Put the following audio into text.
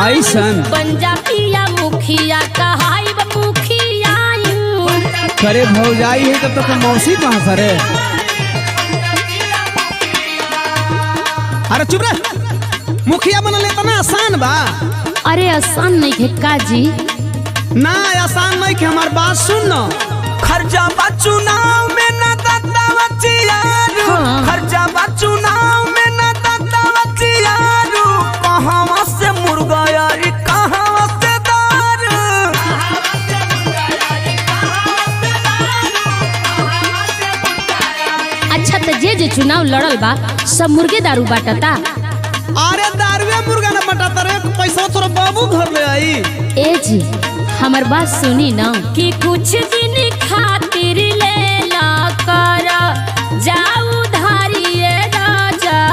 ऐसन पंजाबिया मुखिया कहाई मुखिया। करे भौजाई है तो मौसी कहाँ सरे। अरे चुप रह, मुखिया बनल इतना आसान बा। अरे आसान नहीं है काजी, ना आसान नहीं है। हमार बात सुन न, खर्चा बा चुनाव में ना दादा बचियारू। खर्चा बा चुनाव में ना दादा बचियारू। कहाँ से मुर्गा यारी कहाँ से दारू। अच्छा तो जे चुनाव लड़ल बा सब मुर्गे दारू बाटता। अरे दारुए मुर्गा ना बटाता रे, पैसा तोरा बाबू घर ले आई। ए जी हमार बात सुनी ना कि कुछ दिन खातिर ले ला कर जा